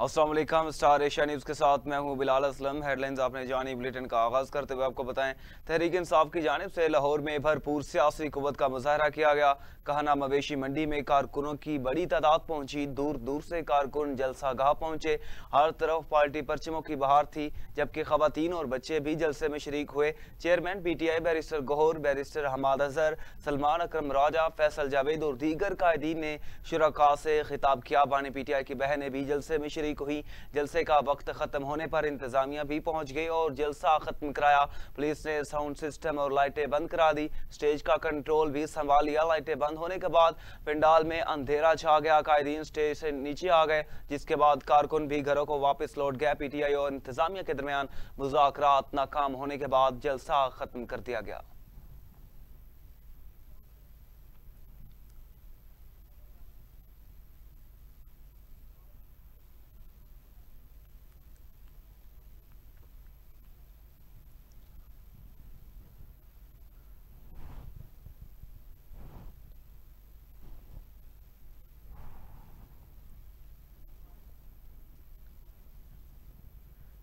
अस्सलाम वालेकुम। Star Asia news के साथ मैं हूं बिलाल असलम। हेडलाइंस आपने जानी। बुलेटिन का आगाज़ करते हुए आपको बताएं, तहरीक इंसाफ की जानिब से लाहौर में भरपूर सियासी कुव्वत का मुजाहरा किया गया। कहना मवेशी मंडी में कारकुनों की बड़ी तादाद पहुंची। दूर दूर से कारकुन जलसा गाह पहुंचे। हर तरफ पार्टी परचमों की बहार थी, जबकि खवातीन और बच्चे भी जलसे में शरीक हुए। Chairman PTI barrister Gohar, barrister Hammad Azhar, Salman Akram Raja, Faisal Javed और दीगर कायदीन ने शुरका से खिताब किया। बानी PTI की बहनें भी जलसे में शरीक हुई। जलसे का वक्त खत्म होने पर इंतजामिया भी पहुंच गई और जलसा खत्म कराया। पुलिस ने साउंड सिस्टम और लाइटें बंद करा दी। स्टेज का कंट्रोल भी संभाल लिया। लाइटें बंद होने के बाद पंडाल में अंधेरा छा गया। कायदीन स्टेज से नीचे आ गए, जिसके बाद कारकुन भी घरों को वापस लौट गए। PTI और इंतजामिया के दरमियान मुज़ाकरात नाकाम होने के बाद जलसा खत्म कर दिया गया।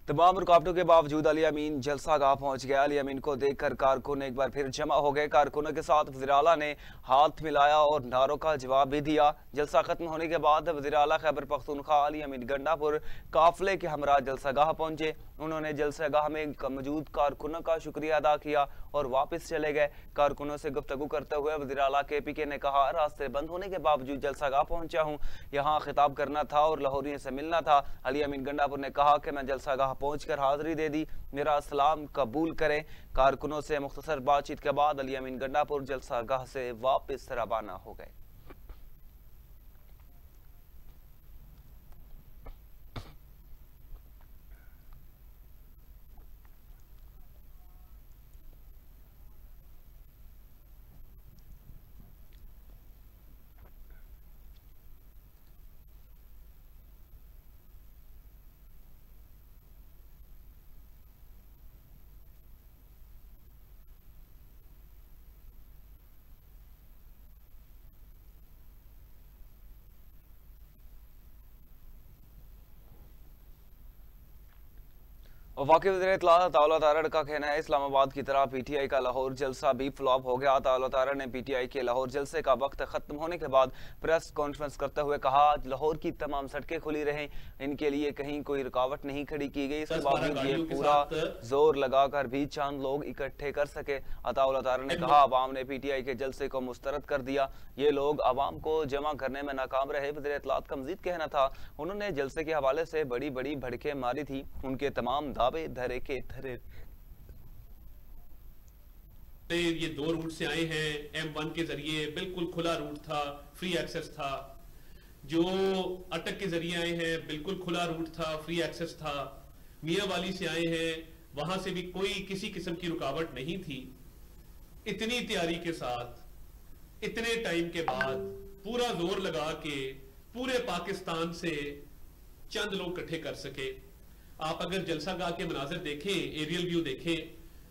तमाम रुकावटों के बावजूद अली अमीन जलसा गाह पहुंच गया। अली अमीन को देखकर कारकुन एक बार फिर जमा हो गए। कारकुनों के साथ वज़ीर आला ने हाथ मिलाया और नारों का जवाब भी दिया। जलसा खत्म होने के बाद वज़ीर आला खैबर पख्तूनख्वा अली अमीन गंडापुर काफिले के हमरा जलसा गाह पहुंचे। उन्होंने जलसा गाह में मौजूद कारकुनों का शुक्रिया अदा किया और वापस चले गए। कारकुनों से गुफ्तगू करते हुए वज़ीर आला KPK ने कहा, रास्ते बंद होने के बावजूद जलसा गाह पहुंचा हूँ, यहाँ खिताब करना था और लाहौरियों से मिलना था। अली अमीन गंडापुर ने कहा कि मैं जलसा गाह पहुंचकर हाजिरी दे दी, मेरा सलाम कबूल करें। कारकुनों से मुख्तसर बातचीत के बाद अली अमीन गंडापुर जलसा गाह से वापस रवाना हो गए। वफाकी वज़ीर इत्तला अताउल्लाह तारड़ का कहना है, इस्लामाबाद की तरह PTI का लाहौर जलसा भी फ्लॉप हो गया। अताउल्लाह तारड़ ने PTI के लाहौर जलसे का वक्त खत्म होने के बाद प्रेस कॉन्फ्रेंस करते हुए कहा, लाहौर की तमाम सड़कें खुली रहें, इनके लिए कहीं कोई रुकावट नहीं खड़ी की गई। इसके बावजूद ये पूरा जोर लगाकर भी चंद लोग इकट्ठे कर सके। अताउल्लाह तारड़ ने कहा, अवाम ने PTI के जलसे को मुस्तरद कर दिया, ये लोग अवाम को जमा करने में नाकाम रहे। वज़ीर इत्तलात का मजीद कहना था, उन्होंने जलसे के हवाले से बड़ी बड़ी भड़कें मारी थी, उनके तमाम दावे धरे के धरे। ये 2 रूट से आए हैं। M1 के जरिए बिल्कुल खुला रूट था, फ्री एक्सेस था। जो अटक के जरिए आए हैं, बिल्कुल खुला रूट था, फ्री एक्सेस था। मियां वाली से आए हैं, वहां से भी कोई किसी किस्म की रुकावट नहीं थी। इतनी तैयारी के साथ, इतने टाइम के बाद पूरा जोर लगा के पूरे पाकिस्तान से चंद लोग इकट्ठे कर सके। आप अगर जलसा गाह के मनाजिर देखें, एरियल व्यू देखें,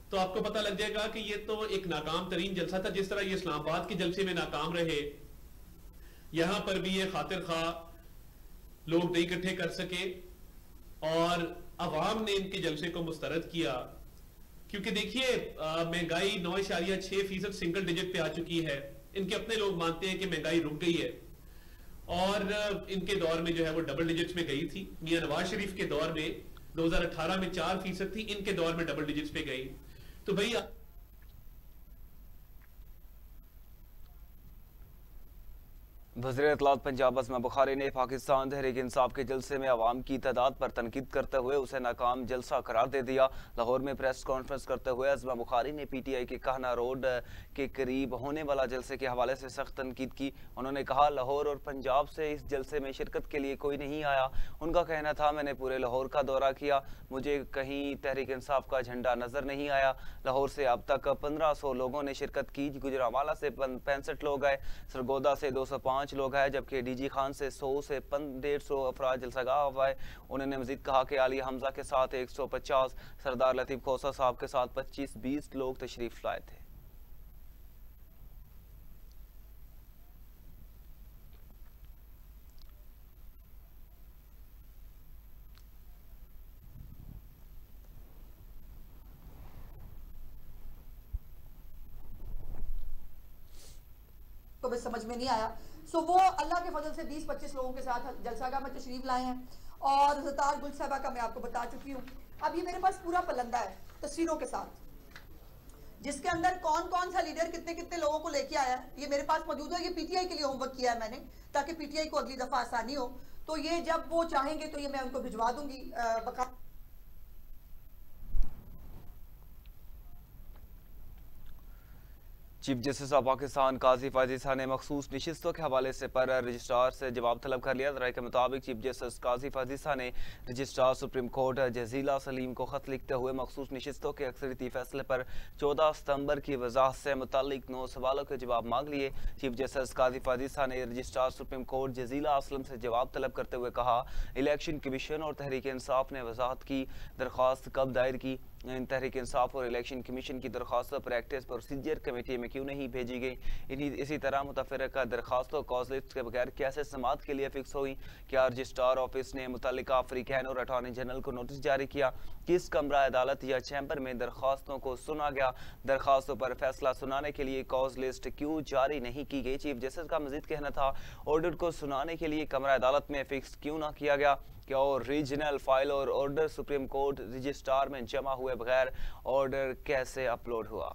तो आपको पता लग जाएगा कि ये तो एक नाकाम तरीन जलसा था। जिस तरह ये इस्लामाबाद के जलसे में नाकाम रहे, यहां पर भी ये खातिर खा लोग नहीं इकट्ठे कर सके और अवाम ने इनके जलसे को मुस्तरद किया। क्योंकि देखिए, महंगाई 9.6% सिंगल डिजिट पे आ चुकी है। इनके अपने लोग मानते हैं कि महंगाई रुक गई है और इनके दौर में जो है वो डबल डिजिट्स में गई थी। मियां नवाज शरीफ के दौर में 2018 में 4% थी, इनके दौर में डबल डिजिट्स पे गई। तो भाई वज़ीर इत्तलात पंजाब असमा बुखारी ने पाकिस्तान तहरीक इंसाफ के जलसे में अवाम की तादाद पर तनकीद करते हुए उसे नाकाम जलसा करार दे दिया। लाहौर में प्रेस कॉन्फ्रेंस करते हुए असमा बुखारी ने PTI के कहना रोड के करीब होने वाला जलसे के हवाले से सख्त तनकीद की। उन्होंने कहा, लाहौर और पंजाब से इस जलसे में शिरकत के लिए कोई नहीं आया। उनका कहना था, मैंने पूरे लाहौर का दौरा किया, मुझे कहीं तहरीक इंसाफ का झंडा नजर नहीं आया। लाहौर से अब तक 1500 लोगों ने शिरकत की। गुजरांवाला से 65 लोग आए, सरगोदा से 205 लोग हैं, जबकि DG खान से 100 से 150 अफराद जलसागाह हुआ है। उन्होंने मजीद कहा कि अली हमजा के साथ 150, सरदार लतीफ खोसा साहब के साथ 25-20 लोग तशरीफ लाए थे। उनको भी समझ में नहीं आया। सो वो अल्लाह के फजल से 20-25 लोगों के साथ जलसागाह में तशरीफ लाए हैं और ज़तार गुल साहबा का मैं आपको बता चुकी हूँ। अब ये मेरे पास पूरा पलंदा है तस्वीरों के साथ, जिसके अंदर कौन कौन सा लीडर कितने कितने लोगों को लेके आया है, ये मेरे पास मौजूद है। ये पीटीआई के लिए होमवर्क किया है मैंने, ताकि पीटीआई को अगली दफा आसानी हो। तो ये जब वो चाहेंगे तो ये मैं उनको भिजवा दूंगी बका। चीफ जस्टिस ऑफ पाकिस्तान काजी फाजिसा ने मखसूस नशिस्तों के हवाले से पर रजिस्ट्रार से जवाब तलब कर लिया। राय के मुताबिक चीफ जस्टिस काजी फाजिसा ने registrar supreme court Jazila Salim को खत लिखते हुए मखसूस नशिस्तों के अक्सरियती फैसले पर 14 सितंबर की वजाहत से मुतालिक 9 सवालों के जवाब मांग लिए। चीफ जस्टिस काजी फाजिसा ने registrar supreme court Jazila Aslam से जवाब तलब करते हुए कहा, इलेक्शन कमीशन और तहरीक इंसाफ ने वजाहत की दरख्वास्त कब दायर की, तहरीक इंसाफ और इलेक्शन कमीशन की दरख्वास्तों प्रैक्टिस प्रोसीजर कमेटी में क्यों नहीं भेजी गई। इसी तरह मुतफरका दरख्वास्तों कॉज लिस्ट के बगैर कैसे समात के लिए फिक्स हुई। क्या रजिस्ट्रार ऑफिस ने मुतल्लिका अफ्रीकैन और अटॉर्नी जनरल को नोटिस जारी किया। किस कमरा अदालत या चैम्बर में दरख्वास्तों को सुना गया। दरख्वास्तों पर फैसला सुनाने के लिए कॉज लिस्ट क्यों जारी नहीं की गई। चीफ जस्टिस का मजीद कहना था, ऑर्डर को सुनाने के लिए कमरा अदालत में फिक्स क्यों ना किया गया। क्या और रीजनल फाइल और ऑर्डर सुप्रीम कोर्ट रजिस्ट्रार में जमा हुए बगैर ऑर्डर कैसे अपलोड हुआ।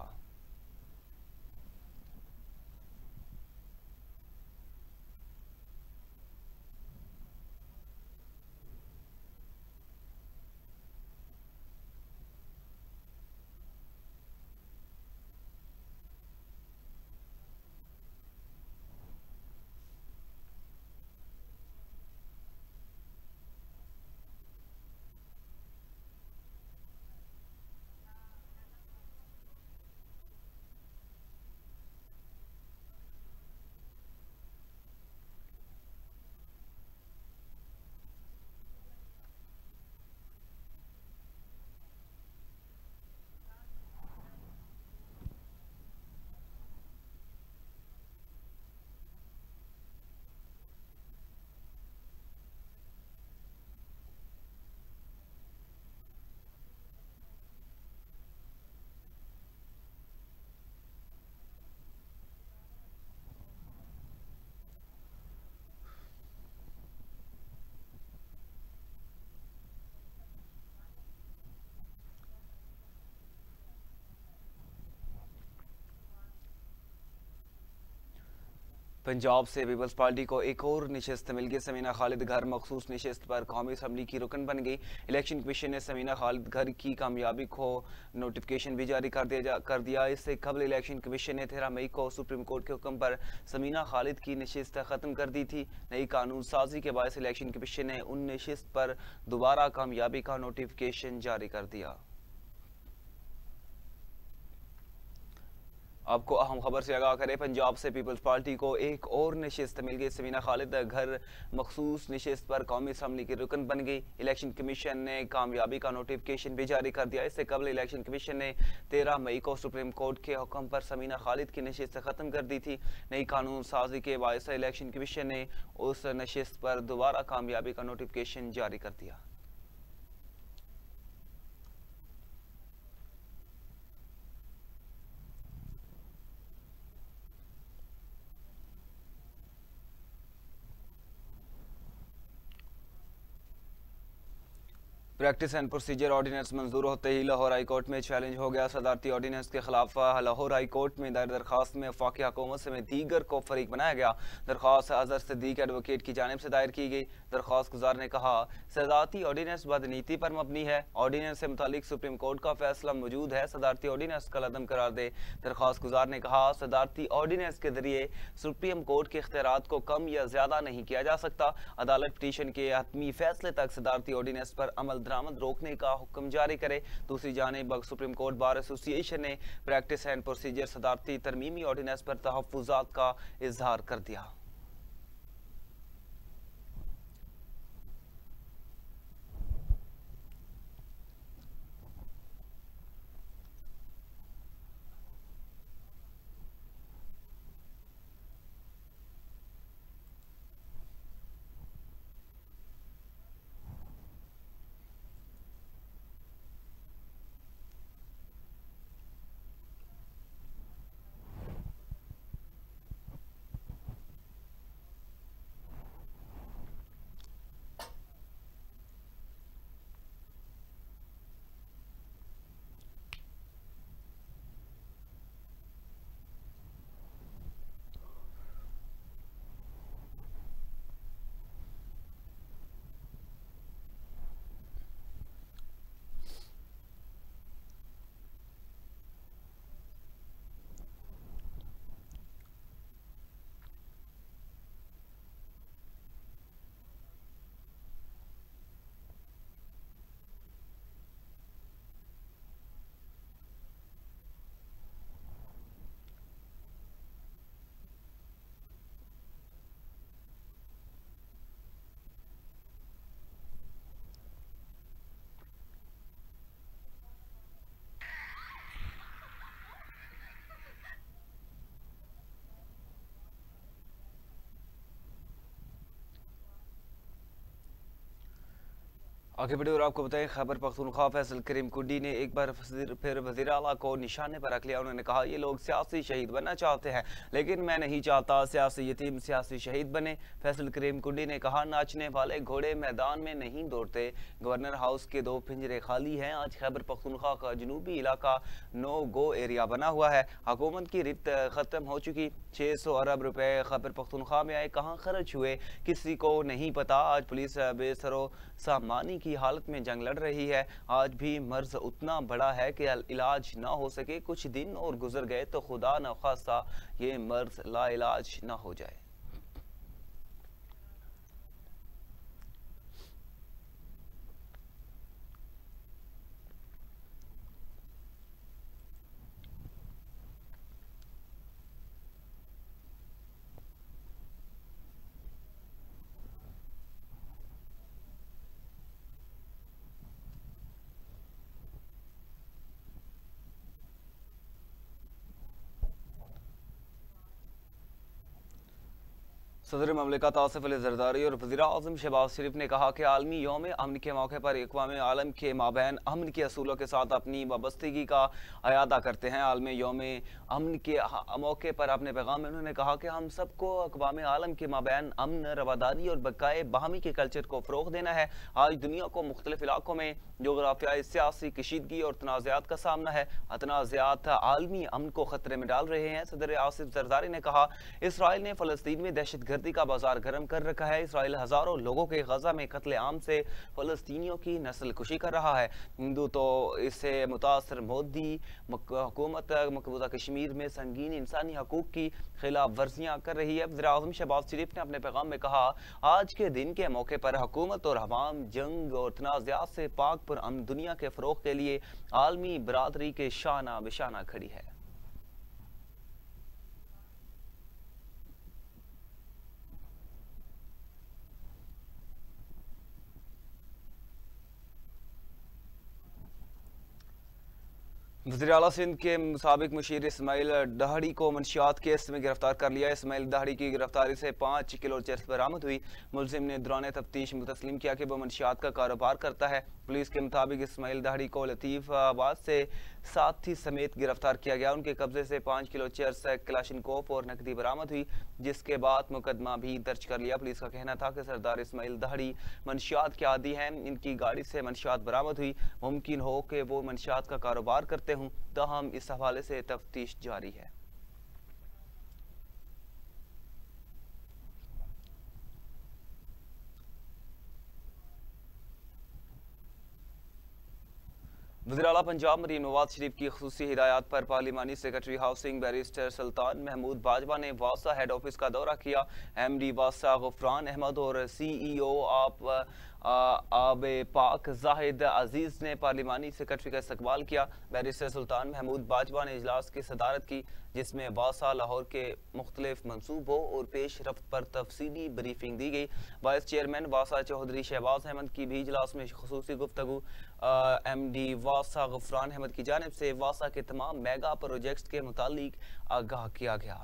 पंजाब से पीपल्स पार्टी को एक और नशस्त मिल गई। समीना खालिद घर मखसूस नशस्त पर कौमी असम्बली की रुकन बन गई। इलेक्शन कमीशन ने समीना खालिद घर की कामयाबी को नोटिफिकेशन भी जारी कर दिया। इससे कबल इलेक्शन कमीशन ने 13 मई को सुप्रीम कोर्ट के हुक्म पर समीना खालिद की नशस्त ख़त्म कर दी थी। नई कानून साजी के बायस इलेक्शन कमीशन ने उन नशस्त पर दोबारा कामयाबी का नोटिफिकेशन जारी कर दिया। आपको अहम खबर से आगाह करें, पंजाब से पीपल्स पार्टी को एक और नशिस्त मिल गई। समीना खालिद घर मखसूस नशिस्त पर कौमी असम्बली की रुकन बन गई। इलेक्शन कमीशन ने कामयाबी का नोटिफिकेशन भी जारी कर दिया। इससे कबल इलेक्शन कमीशन ने 13 मई को सुप्रीम कोर्ट के हुक्म पर समीना खालिद की नशिस्त ख़त्म कर दी थी। नई कानून साजी के बायस इलेक्शन कमीशन ने उस नशिस्त पर दोबारा कामयाबी का नोटिफिकेशन जारी कर दिया। प्रैक्टिस एंड प्रोसीजर ऑर्डिनेंस मंजूर होते ही लाहौर हाई कोर्ट में चैलेंज हो गया। सदारती ऑर्डिनेंस के खिलाफ लाहौर हाई कोर्ट में दायर दरखास्त में वफाकी हुकूमत समेत दीगर को फरीक बनाया गया। दरखास्त अजहर सिद्दीक एडवोकेट की जानिब से दायर की गई। दरखास्त गुजार ने कहा, सदारती ऑर्डिनेंस बदनीति पर मबनी है। ऑर्डिनेंस से मुतालिक सुप्रीम कोर्ट का फैसला मौजूद है, सदारती ऑर्डिनेंस का लदम करार दे। दरखास्त गुजार ने कहा, सदारती ऑर्डिनेंस के जरिए सुप्रीम कोर्ट के इख्तियारात को कम या ज्यादा नहीं किया जा सकता। अदालत पिटीशन के हतमी फैसले तक सदारती ऑर्डिनेंस पर अमल दरामद रोकने का हुक्म जारी करे। दूसरी जानिब सुप्रीम कोर्ट बार एसोसिएशन ने प्रैक्टिस एंड प्रोसीजर सदारती तरमीमी ऑर्डिनेंस पर तहफ्फुजात का इजहार कर दिया। आगे बढ़े और आपको बताएं, खैबर पख्तूनख्वा फैसल करीम कुंडी ने एक बार फिर वज़ीर आला को निशाने पर रख लिया। उन्होंने कहा ये लोग सियासी शहीद बनना चाहते हैं, लेकिन मैं नहीं चाहता सियासी यतीम सियासी शहीद बने। फैसल करीम कुंडी ने कहा नाचने वाले घोड़े मैदान में नहीं दौड़ते। गवर्नर हाउस के 2 पिंजरे खाली हैं। आज खैबर पख्तूनख्वा का जनूबी इलाका नो गो एरिया बना हुआ है। हुकूमत की रिप्त ख़त्म हो चुकी। 600 अरब रुपए खैबर पख्तूनख्वा में आए, कहाँ खर्च हुए किसी को नहीं पता। आज पुलिस बेसरो सामानी की हालत में जंग लड़ रही है। आज भी मर्ज उतना बड़ा है कि इलाज ना हो सके। कुछ दिन और गुजर गए तो खुदा न खास्ता ये मर्ज लाइलाज ना हो जाए। सदर ममलिकत आसिफ अली जरदारी और वज़ीर आज़म शहबाज शरीफ ने कहा कि आलमी यौम अमन के मौके पर अक़वाम आलम के माबैन अमन के असूलों के साथ अपनी वाबस्तगी का अयादा करते हैं। आलमी यौम अमन के मौके पर अपने पैगाम में उन्होंने कहा कि हम सबको अक़वाम आलम के माबैन अमन, रवादारी और बकाए बाहमी के कल्चर को फ़रोग़ देना है। आज दुनिया को मुख्तलिफ इलाकों में जोग्राफियाई सियासी कशीदगी और तनाज़ात का सामना है। तनाज़ात आलमी अमन को ख़तरे में डाल रहे हैं। सदर आसिफ जरदारी ने कहा इसराइल ने फ़लस्तीन में दहशतगर्दी का बाजार गर्म कर रखा है। इसराइल हजारों लोगों के गजा में कत्ले आम से फलस्तीनियों की नस्ल कुशी कर रहा है। हिंदू तो इससे मुतासर मोदी हुकूमत मकबूजा कश्मीर में संगीन इंसानी हकूक की खिलाफ वर्जियाँ कर रही है। वज़ीर आज़म शहबाज शरीफ ने अपने पैगाम में कहा आज के दिन के मौके पर हुकूमत और अवाम जंग और तनाज़ात से पाक पर अमन दुनिया के फ़रोग़ के लिए आलमी बरादरी के शाना बिशाना खड़ी है। वज़ीर आला सिंध के साबिक मुशीर इस्माइल दहाड़ी को मंशियात केस में गिरफ्तार कर लिया। इस्माइल दहाड़ी की गिरफ्तारी से 5 किलो चरस बरामद हुई। मुलजिम ने दौरान तफ्तीश मुतस्लिम किया कि वह मंशियात का कारोबार करता है। पुलिस के मुताबिक इस्माइल दहाड़ी को लतीफ़ाबाद से साथी समेत गिरफ्तार किया गया। उनके कब्जे से 5 किलो चरस, क्लाशनकोफ और नकदी बरामद हुई, जिसके बाद मुकदमा भी दर्ज कर लिया। पुलिस का कहना था कि सरदार इस्माइल दहाड़ी मंशियात के आदी हैं। इनकी गाड़ी से मंशियात बरामद हुई। मुमकिन हो कि वो मंशियात का कारोबार करते हूँ, ताहम इस हवाले से तफ्तीश जारी है। वज़ीर आला पंजाब मरीम नवाज शरीफ की खुसूसी हिदायत पर पार्लिमानी सेक्रेटरी हाउसिंग बैरिस्टर सुल्तान महमूद बाजवा ने वासा हेड ऑफिस का दौरा किया। MD वासा गुफरान अहमद और CEO ऑफ आब पाक जाहिद अजीज ने पार्लिमानी सेक्रेटरी का इस्तकबाल किया। बैरिस्टर सुल्तान महमूद बाजवा ने इजलास की सदारत की, जिसमें वासा लाहौर के मुख्तलिफ मनसूबों और पेश रफ्त पर तफसीली ब्रीफिंग दी गई। वाइस चेयरमैन वासा चौधरी शहबाज अहमद की भी इजलास में खुसूसी गुफ्तगू। MD वासा गुफरान अहमद की जानिब से वासा के तमाम मेगा प्रोजेक्ट्स के मुतालिक आगाह किया गया।